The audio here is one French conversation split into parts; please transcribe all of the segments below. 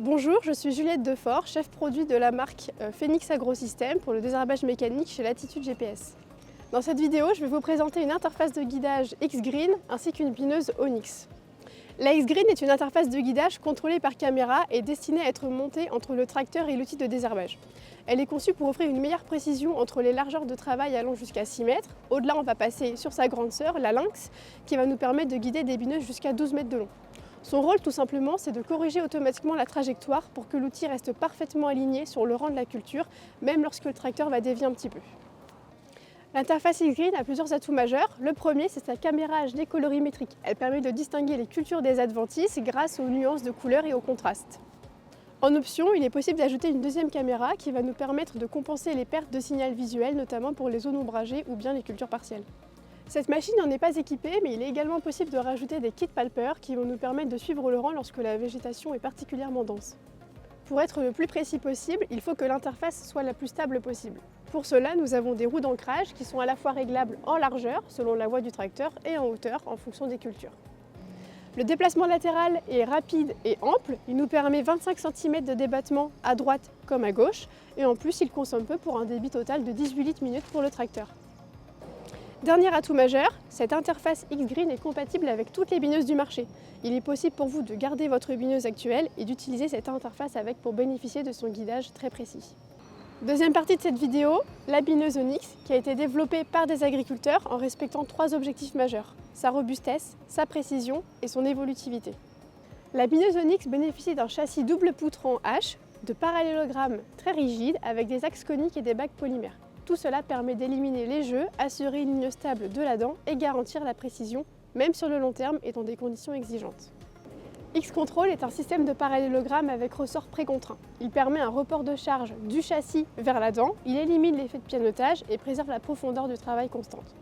Bonjour, je suis Juliette Defort, chef produit de la marque Phoenix Agrosystème pour le désherbage mécanique chez Latitude GPS. Dans cette vidéo, je vais vous présenter une interface de guidage X-Green ainsi qu'une bineuse Onyx. La X-Green est une interface de guidage contrôlée par caméra et destinée à être montée entre le tracteur et l'outil de désherbage. Elle est conçue pour offrir une meilleure précision entre les largeurs de travail allant jusqu'à 6 mètres. Au-delà, on va passer sur sa grande sœur, la Lynx, qui va nous permettre de guider des bineuses jusqu'à 12 mètres de long. Son rôle, tout simplement, c'est de corriger automatiquement la trajectoire pour que l'outil reste parfaitement aligné sur le rang de la culture, même lorsque le tracteur va dévier un petit peu. L'interface X-Green a plusieurs atouts majeurs. Le premier, c'est sa caméra HD colorimétrique. Elle permet de distinguer les cultures des adventices grâce aux nuances de couleurs et au contraste. En option, il est possible d'ajouter une deuxième caméra qui va nous permettre de compenser les pertes de signal visuel, notamment pour les zones ombragées ou bien les cultures partielles. Cette machine n'en est pas équipée, mais il est également possible de rajouter des kits palpeurs qui vont nous permettre de suivre le rang lorsque la végétation est particulièrement dense. Pour être le plus précis possible, il faut que l'interface soit la plus stable possible. Pour cela, nous avons des roues d'ancrage qui sont à la fois réglables en largeur, selon la voie du tracteur, et en hauteur, en fonction des cultures. Le déplacement latéral est rapide et ample, il nous permet 25 cm de débattement à droite comme à gauche, et en plus il consomme peu pour un débit total de 18 litres minute pour le tracteur. Dernier atout majeur, cette interface X-Green est compatible avec toutes les bineuses du marché. Il est possible pour vous de garder votre bineuse actuelle et d'utiliser cette interface avec pour bénéficier de son guidage très précis. Deuxième partie de cette vidéo, la bineuse Onyx qui a été développée par des agriculteurs en respectant 3 objectifs majeurs, sa robustesse, sa précision et son évolutivité. La bineuse Onyx bénéficie d'un châssis double poutre en H, de parallélogrammes très rigides avec des axes coniques et des bacs polymères. Tout cela permet d'éliminer les jeux, assurer une ligne stable de la dent et garantir la précision, même sur le long terme et dans des conditions exigeantes. X-Control est un système de parallélogramme avec ressort précontraint. Il permet un report de charge du châssis vers la dent, il élimine l'effet de pianotage et préserve la profondeur du travail constante.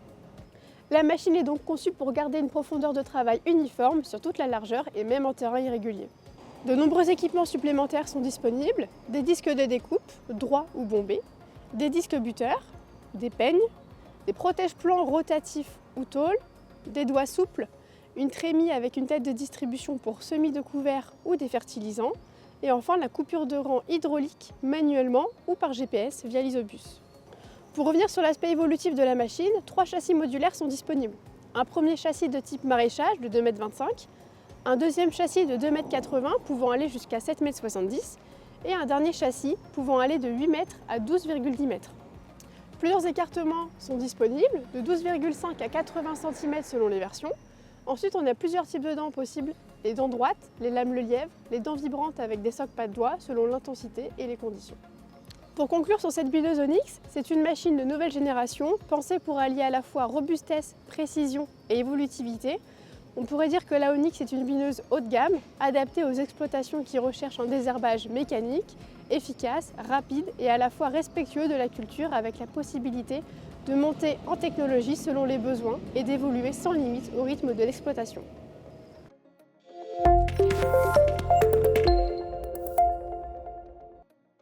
La machine est donc conçue pour garder une profondeur de travail uniforme sur toute la largeur et même en terrain irrégulier. De nombreux équipements supplémentaires sont disponibles, des disques de découpe, droits ou bombés, des disques buteurs, des peignes, des protège-plans rotatifs ou tôles, des doigts souples, une trémie avec une tête de distribution pour semis de couverts ou des fertilisants, et enfin la coupure de rang hydraulique manuellement ou par GPS via l'isobus. Pour revenir sur l'aspect évolutif de la machine, 3 châssis modulaires sont disponibles. Un premier châssis de type maraîchage de 2,25 m, un deuxième châssis de 2,80 m pouvant aller jusqu'à 7,70 m, et un dernier châssis pouvant aller de 8 mètres à 12,10 mètres. Plusieurs écartements sont disponibles, de 12,5 à 80 cm selon les versions. Ensuite, on a plusieurs types de dents possibles, les dents droites, les lames le lièvre, les dents vibrantes avec des socs pas de doigts selon l'intensité et les conditions. Pour conclure sur cette bineuse Onyx, c'est une machine de nouvelle génération pensée pour allier à la fois robustesse, précision et évolutivité. On pourrait dire que la Onyx est une bineuse haut de gamme, adaptée aux exploitations qui recherchent un désherbage mécanique, efficace, rapide et à la fois respectueux de la culture avec la possibilité de monter en technologie selon les besoins et d'évoluer sans limite au rythme de l'exploitation.